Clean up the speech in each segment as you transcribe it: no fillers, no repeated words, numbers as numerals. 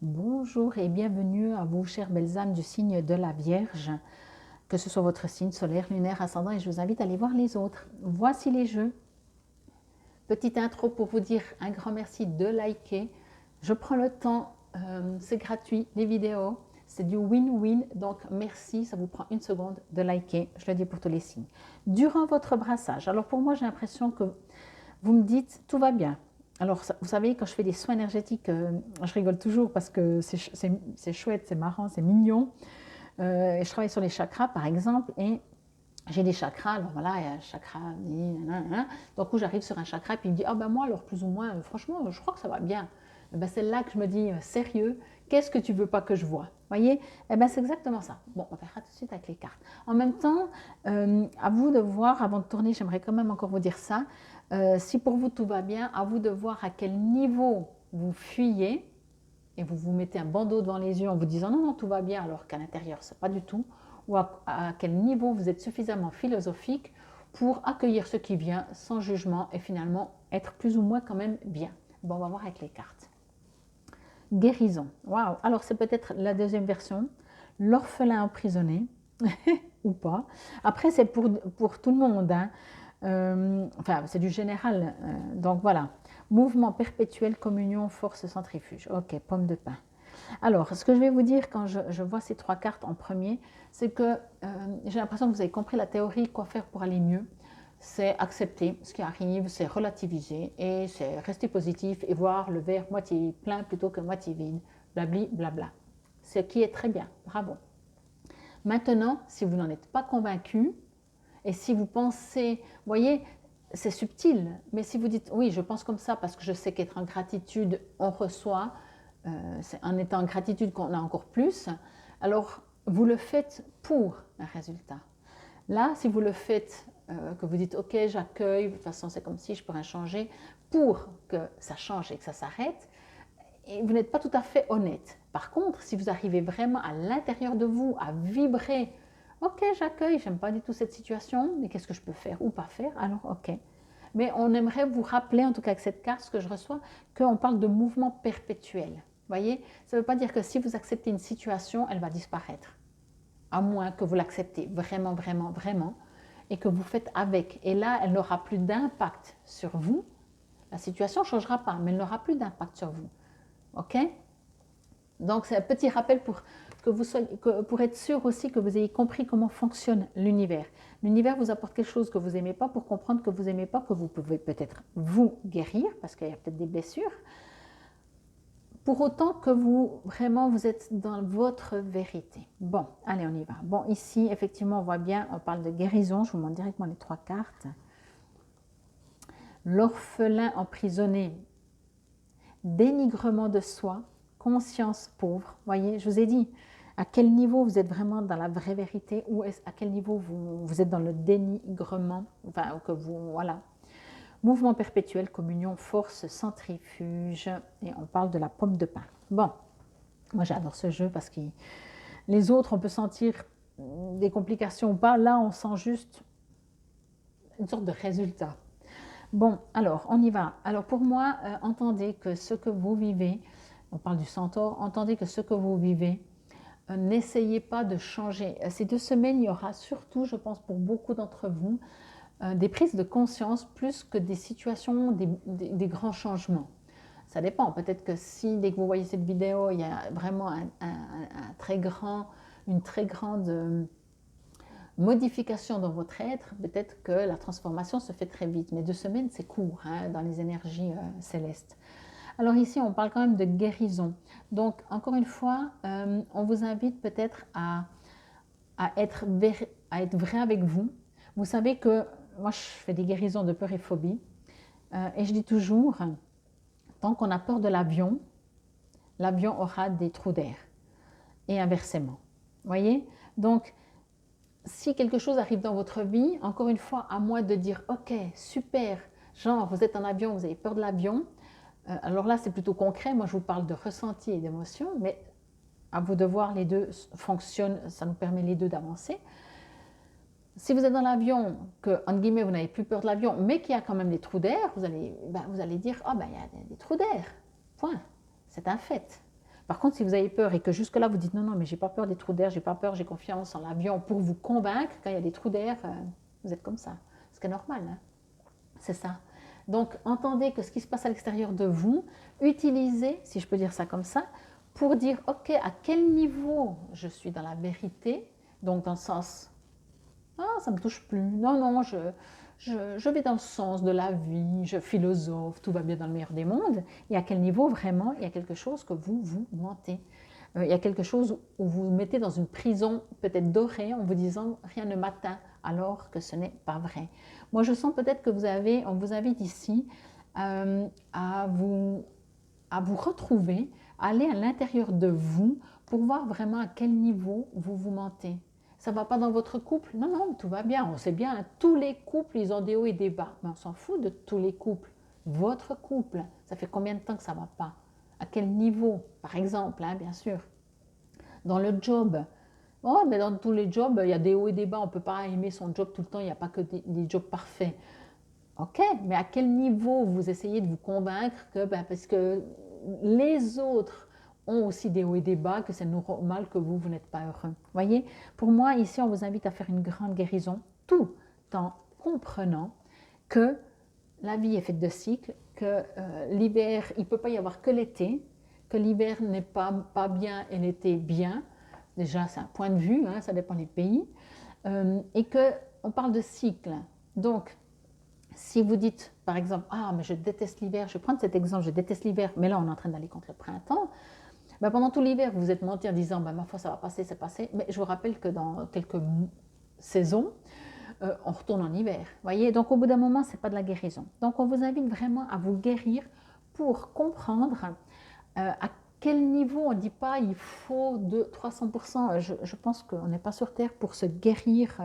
Bonjour et bienvenue à vous, chères belles âmes du signe de la Vierge, que ce soit votre signe solaire, lunaire, ascendant, et je vous invite à aller voir les autres. Voici les jeux. Petite intro pour vous dire un grand merci de liker. Je prends le temps, c'est gratuit, les vidéos, c'est du win-win, donc merci, ça vous prend une seconde de liker, je le dis pour tous les signes. Durant votre brassage, alors pour moi j'ai l'impression que vous me dites tout va bien. Alors, vous savez, quand je fais des soins énergétiques, je rigole toujours parce que c'est chouette, c'est marrant, c'est mignon. Je travaille sur les chakras, par exemple, et j'ai des chakras. Alors voilà, il y a un chakra, donc où j'arrive sur un chakra, et puis il me dit, ah ben moi, alors plus ou moins, franchement, je crois que ça va bien. Et ben, c'est là que je me dis, sérieux, qu'est-ce que tu veux pas que je vois? Voyez? Eh ben, c'est exactement ça. Bon, on verra tout de suite avec les cartes. En même temps, à vous de voir, avant de tourner, j'aimerais quand même encore vous dire ça. Si pour vous tout va bien, à vous de voir à quel niveau vous fuyez et vous vous mettez un bandeau devant les yeux en vous disant non, non, tout va bien, alors qu'à l'intérieur, c'est pas du tout, ou à quel niveau vous êtes suffisamment philosophique pour accueillir ce qui vient sans jugement et finalement être plus ou moins quand même bien. Bon, on va voir avec les cartes. Guérison. Waouh! Alors, c'est peut-être la deuxième version. L'orphelin emprisonné, ou pas. Après, c'est pour tout le monde, hein. Enfin, c'est du général. Donc voilà. Mouvement perpétuel, communion, force, centrifuge. Ok, pomme de pin. Alors, ce que je vais vous dire quand je vois ces trois cartes en premier, c'est que j'ai l'impression que vous avez compris la théorie, quoi faire pour aller mieux. C'est accepter ce qui arrive, c'est relativiser et c'est rester positif et voir le verre moitié plein plutôt que moitié vide. Blabli, blabla. Ce qui est très bien. Bravo. Maintenant, si vous n'en êtes pas convaincu, et si vous pensez, vous voyez, c'est subtil, mais si vous dites oui, je pense comme ça parce que je sais qu'être en gratitude, on reçoit, c'est en étant en gratitude qu'on a encore plus, alors vous le faites pour un résultat. Là, si vous le faites, que vous dites ok, j'accueille, de toute façon c'est comme si je pourrais changer, pour que ça change et que ça s'arrête, et vous n'êtes pas tout à fait honnête. Par contre, si vous arrivez vraiment à l'intérieur de vous à vibrer, ok, j'accueille, j'aime pas du tout cette situation, mais qu'est-ce que je peux faire ou pas faire? Alors, ok. Mais on aimerait vous rappeler, en tout cas avec cette carte, ce que je reçois, qu'on parle de mouvement perpétuel. Voyez, ça ne veut pas dire que si vous acceptez une situation, elle va disparaître. À moins que vous l'acceptez vraiment, vraiment, vraiment, et que vous faites avec. Et là, elle n'aura plus d'impact sur vous. La situation ne changera pas, mais elle n'aura plus d'impact sur vous. Ok? Donc, c'est un petit rappel pour être sûr aussi que vous ayez compris comment fonctionne l'univers. L'univers vous apporte quelque chose que vous n'aimez pas pour comprendre que vous n'aimez pas, que vous pouvez peut-être vous guérir, parce qu'il y a peut-être des blessures, pour autant que vraiment, vous êtes dans votre vérité. Bon, allez, on y va. Bon, ici, effectivement, on voit bien, on parle de guérison. Je vous montre directement les trois cartes. L'orphelin emprisonné, dénigrement de soi, conscience pauvre. Voyez, je vous ai dit, à quel niveau vous êtes vraiment dans la vraie vérité ou à quel niveau vous êtes dans le dénigrement, enfin, que vous, voilà. Mouvement perpétuel, communion, force, centrifuge, et on parle de la pomme de pin. Bon, moi j'adore ce jeu parce que les autres, on peut sentir des complications ou pas. Là, on sent juste une sorte de résultat. Bon, alors, on y va. Alors, pour moi, entendez que ce que vous vivez, on parle du centaure, entendez que ce que vous vivez, n'essayez pas de changer. Ces 2 semaines, il y aura surtout, je pense, pour beaucoup d'entre vous, des prises de conscience plus que des situations, des grands changements. Ça dépend. Peut-être que si, dès que vous voyez cette vidéo, il y a vraiment une très grande modification dans votre être, peut-être que la transformation se fait très vite. Mais 2 semaines, c'est court hein, dans les énergies célestes. Alors ici, on parle quand même de guérison. Donc, encore une fois, on vous invite peut-être à être vrai avec vous. Vous savez que moi, je fais des guérisons de peur et phobie. Et je dis toujours, tant qu'on a peur de l'avion, l'avion aura des trous d'air. Et inversement. Vous voyez? Donc, si quelque chose arrive dans votre vie, encore une fois, à moi de dire, ok, super, genre, vous êtes en avion, vous avez peur de l'avion. Alors là, c'est plutôt concret. Moi, je vous parle de ressenti et d'émotion, mais à vous de voir, les deux fonctionnent, ça nous permet les deux d'avancer. Si vous êtes dans l'avion, que, entre guillemets, vous n'avez plus peur de l'avion, mais qu'il y a quand même des trous d'air, vous allez dire, oh, ben, il y a des trous d'air, point, c'est un fait. Par contre, si vous avez peur et que jusque-là, vous dites non, non, mais j'ai pas peur des trous d'air, j'ai pas peur, j'ai confiance en l'avion pour vous convaincre, quand il y a des trous d'air, vous êtes comme ça. Ce qui est normal, hein. C'est ça. Donc, entendez que ce qui se passe à l'extérieur de vous, utilisez, si je peux dire ça comme ça, pour dire, ok, à quel niveau je suis dans la vérité, donc dans le sens, ah, ça ne me touche plus, non, non, je vais dans le sens de la vie, je philosophe, tout va bien dans le meilleur des mondes, et à quel niveau vraiment il y a quelque chose que vous vous mentez. Il y a quelque chose où vous vous mettez dans une prison peut-être dorée en vous disant rien ne m'atteint alors que ce n'est pas vrai. Moi je sens peut-être que on vous invite ici à vous retrouver, à aller à l'intérieur de vous pour voir vraiment à quel niveau vous vous mentez. Ça ne va pas dans votre couple? Non, non, tout va bien. On sait bien, hein, tous les couples, ils ont des hauts et des bas. Mais on s'en fout de tous les couples. Votre couple, ça fait combien de temps que ça ne va pas? À quel niveau? Par exemple, hein, bien sûr. Dans le job. Oh, mais dans tous les jobs, il y a des hauts et des bas. On ne peut pas aimer son job tout le temps. Il n'y a pas que des jobs parfaits. Ok, mais à quel niveau vous essayez de vous convaincre que, parce que les autres ont aussi des hauts et des bas, que c'est normal que vous n'êtes pas heureux. Voyez, pour moi, ici, on vous invite à faire une grande guérison, tout en comprenant que la vie est faite de cycles, que l'hiver, il ne peut pas y avoir que l'été, que l'hiver n'est pas bien et l'été bien. Déjà, c'est un point de vue, hein, ça dépend des pays. Et qu'on parle de cycles. Donc, si vous dites, par exemple, ah, mais je déteste l'hiver, je vais prendre cet exemple, je déteste l'hiver, mais là, on est en train d'aller contre le printemps, ben, pendant tout l'hiver, vous vous êtes menti en disant, ben, ma foi, ça va passer, c'est passé, mais je vous rappelle que dans quelques saisons, on retourne en hiver. Voyez, donc au bout d'un moment, ce n'est pas de la guérison. Donc, on vous invite vraiment à vous guérir pour comprendre à quel niveau, on ne dit pas il faut de 300%, je pense qu'on n'est pas sur Terre pour se guérir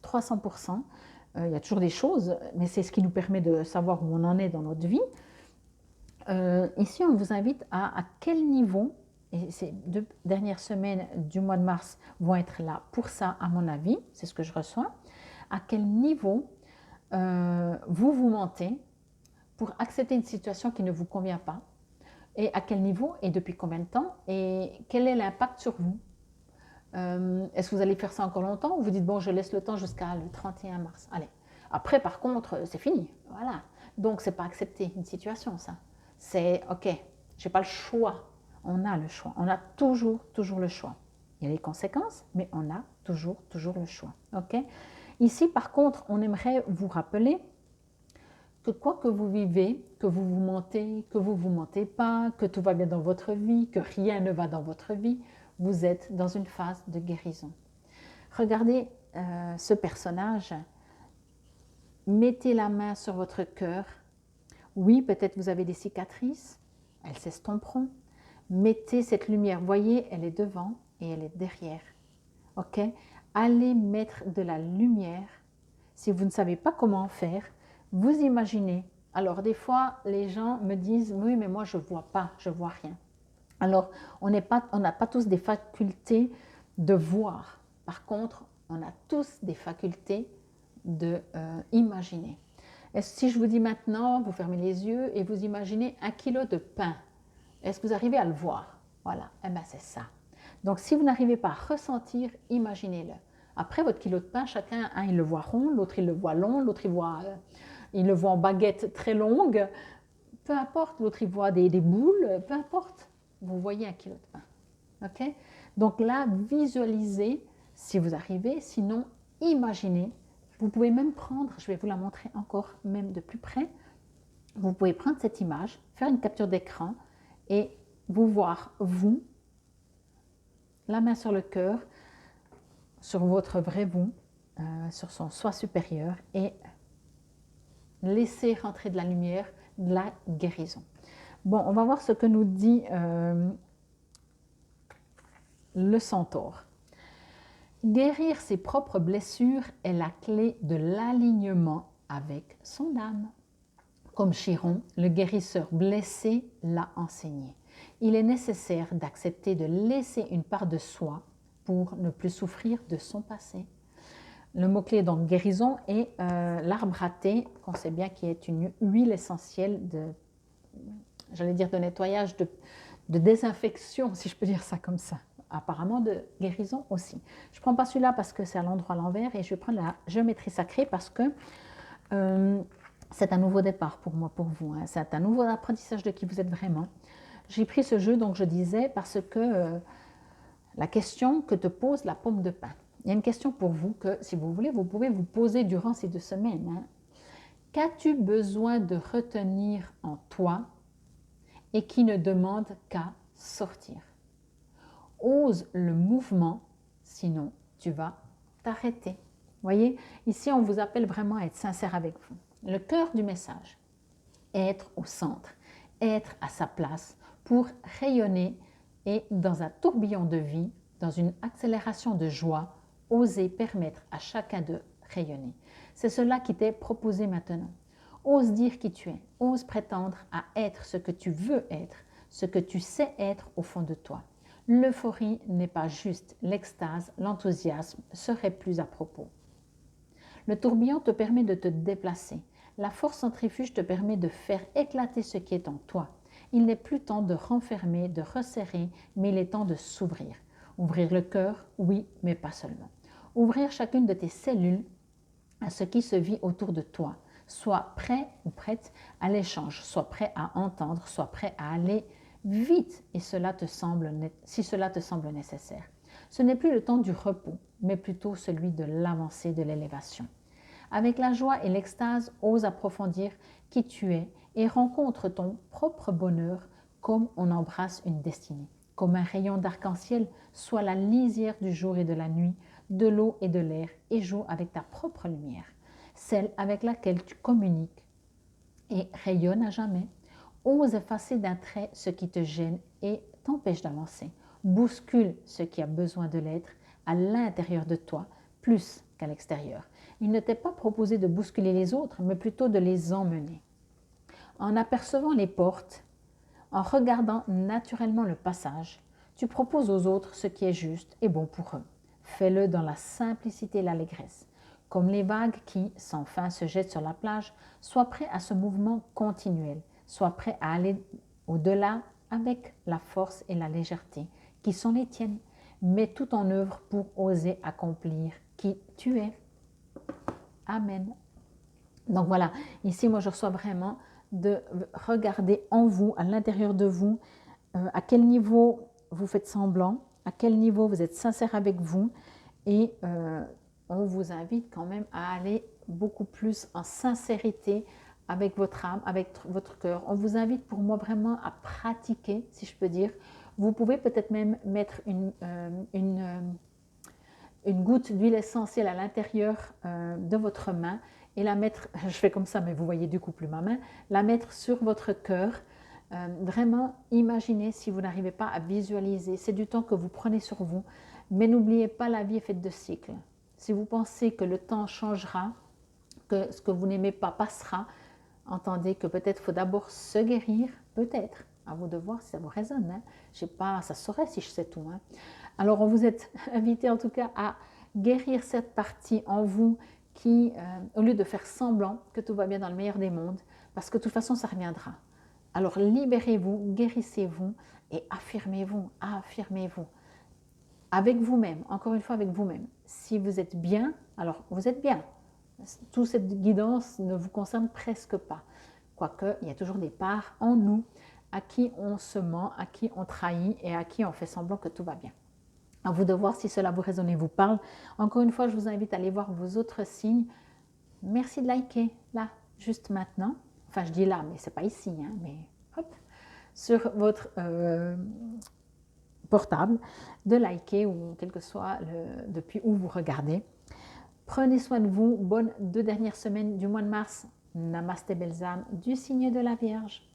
300%. Il y a toujours des choses, mais c'est ce qui nous permet de savoir où on en est dans notre vie. Ici, on vous invite à quel niveau, et ces 2 dernières semaines du mois de mars vont être là pour ça, à mon avis, c'est ce que je reçois, à quel niveau vous vous mentez pour accepter une situation qui ne vous convient pas, et à quel niveau, et depuis combien de temps, et quel est l'impact sur vous. Est-ce que vous allez faire ça encore longtemps ou vous dites, bon, je laisse le temps jusqu'à le 31 mars. Allez. Après, par contre, c'est fini. Voilà. Donc, c'est pas accepter une situation, ça. C'est, ok, j'ai pas le choix. On a le choix. On a toujours le choix. Il y a les conséquences, mais on a toujours le choix. Ok. Ici, par contre, on aimerait vous rappeler que quoi que vous vivez, que vous vous mentez pas, que tout va bien dans votre vie, que rien ne va dans votre vie, vous êtes dans une phase de guérison. Regardez ce personnage, mettez la main sur votre cœur. Oui, peut-être vous avez des cicatrices, elles s'estomperont. Mettez cette lumière, voyez, elle est devant et elle est derrière. Ok? Allez mettre de la lumière. Si vous ne savez pas comment faire, vous imaginez. Alors des fois, les gens me disent, oui, mais moi je ne vois pas, je ne vois rien. Alors, on n'a pas tous des facultés de voir. Par contre, on a tous des facultés d'imaginer. Si je vous dis maintenant, vous fermez les yeux et vous imaginez 1 kilo de pain, est-ce que vous arrivez à le voir? Voilà, eh bien c'est ça. Donc, si vous n'arrivez pas à ressentir, imaginez-le. Après, votre kilo de pain, chacun, un, il le voit rond, l'autre, il le voit long, l'autre, il le voit en baguette très longue. Peu importe, l'autre, il voit des boules, peu importe. Vous voyez 1 kilo de pain. Okay? Donc là, visualisez si vous arrivez, sinon imaginez. Vous pouvez même prendre, je vais vous la montrer encore même de plus près, vous pouvez prendre cette image, faire une capture d'écran et vous voir, vous, la main sur le cœur, sur votre vrai vous, sur son soi supérieur et laisser rentrer de la lumière, de la guérison. Bon, on va voir ce que nous dit le centaure. Guérir ses propres blessures est la clé de l'alignement avec son âme. Comme Chiron, le guérisseur blessé l'a enseigné. Il est nécessaire d'accepter de laisser une part de soi pour ne plus souffrir de son passé. Le mot-clé donc guérison est l'arbre à thé, qu'on sait bien qui est une huile essentielle de, j'allais dire de nettoyage de désinfection, si je peux dire ça comme ça. Apparemment de guérison aussi. Je ne prends pas celui-là parce que c'est à l'endroit à l'envers et je vais prendre la géométrie sacrée parce que c'est un nouveau départ pour moi, pour vous. Hein. C'est un nouveau apprentissage de qui vous êtes vraiment. J'ai pris ce jeu, donc je disais, parce que la question que te pose la pomme de pin. Il y a une question pour vous que, si vous voulez, vous pouvez vous poser durant ces 2 semaines. Hein. Qu'as-tu besoin de retenir en toi et qui ne demande qu'à sortir? Ose le mouvement, sinon tu vas t'arrêter. Voyez, ici on vous appelle vraiment à être sincère avec vous. Le cœur du message, être au centre, être à sa place pour rayonner et dans un tourbillon de vie, dans une accélération de joie, oser permettre à chacun de rayonner. C'est cela qui t'est proposé maintenant. Ose dire qui tu es, ose prétendre à être ce que tu veux être, ce que tu sais être au fond de toi. L'euphorie n'est pas juste, l'extase, l'enthousiasme serait plus à propos. Le tourbillon te permet de te déplacer. La force centrifuge te permet de faire éclater ce qui est en toi. Il n'est plus temps de renfermer, de resserrer, mais il est temps de s'ouvrir. Ouvrir le cœur, oui, mais pas seulement. Ouvrir chacune de tes cellules à ce qui se vit autour de toi. Sois prêt ou prête à l'échange, sois prêt à entendre, sois prêt à aller vite et si cela te semble nécessaire. Ce n'est plus le temps du repos, mais plutôt celui de l'avancée, de l'élévation. Avec la joie et l'extase, ose approfondir qui tu es et rencontre ton propre bonheur comme on embrasse une destinée. Comme un rayon d'arc-en-ciel, sois la lisière du jour et de la nuit, de l'eau et de l'air, et joue avec ta propre lumière, celle avec laquelle tu communiques et rayonne à jamais. Ose effacer d'un trait ce qui te gêne et t'empêche d'avancer. Bouscule ce qui a besoin de l'être à l'intérieur de toi, plus qu'à l'extérieur. Il ne t'est pas proposé de bousculer les autres, mais plutôt de les emmener. En apercevant les portes, en regardant naturellement le passage, tu proposes aux autres ce qui est juste et bon pour eux. Fais-le dans la simplicité et l'allégresse. Comme les vagues qui, sans fin, se jettent sur la plage, sois prêt à ce mouvement continuel. Sois prêt à aller au-delà avec la force et la légèreté qui sont les tiennes. Mets tout en œuvre pour oser accomplir qui tu es. Amen. Donc voilà, ici moi je reçois vraiment de regarder en vous, à l'intérieur de vous, à quel niveau vous faites semblant, à quel niveau vous êtes sincère avec vous et on vous invite quand même à aller beaucoup plus en sincérité avec votre âme, avec votre cœur. On vous invite pour moi vraiment à pratiquer, si je peux dire. Vous pouvez peut-être même mettre une goutte d'huile essentielle à l'intérieur de votre main et la mettre, je fais comme ça mais vous voyez du coup plus ma main, la mettre sur votre cœur. Vraiment imaginez si vous n'arrivez pas à visualiser, c'est du temps que vous prenez sur vous, mais n'oubliez pas la vie est faite de cycles. Si vous pensez que le temps changera, que ce que vous n'aimez pas passera, entendez que peut-être faut d'abord se guérir, peut-être, à vous de voir si ça vous résonne. Hein. Je sais pas, ça saurait si je sais tout. Hein. Alors on vous est invité en tout cas à guérir cette partie en vous qui, au lieu de faire semblant que tout va bien dans le meilleur des mondes, parce que de toute façon ça reviendra. Alors libérez-vous, guérissez-vous et affirmez-vous, affirmez-vous. Avec vous-même, encore une fois avec vous-même. Si vous êtes bien, alors vous êtes bien. Toute cette guidance ne vous concerne presque pas. Quoique, il y a toujours des parts en nous à qui on se ment, à qui on trahit et à qui on fait semblant que tout va bien. À vous de voir si cela vous résonne et vous parle. Encore une fois, je vous invite à aller voir vos autres signes. Merci de liker, là, juste maintenant. Enfin, je dis là, mais ce n'est pas ici, hein, mais hop, sur votre portable, de liker ou quel que soit depuis où vous regardez. Prenez soin de vous. Bonnes 2 dernières semaines du mois de mars. Namasté belles âmes du signe de la Vierge.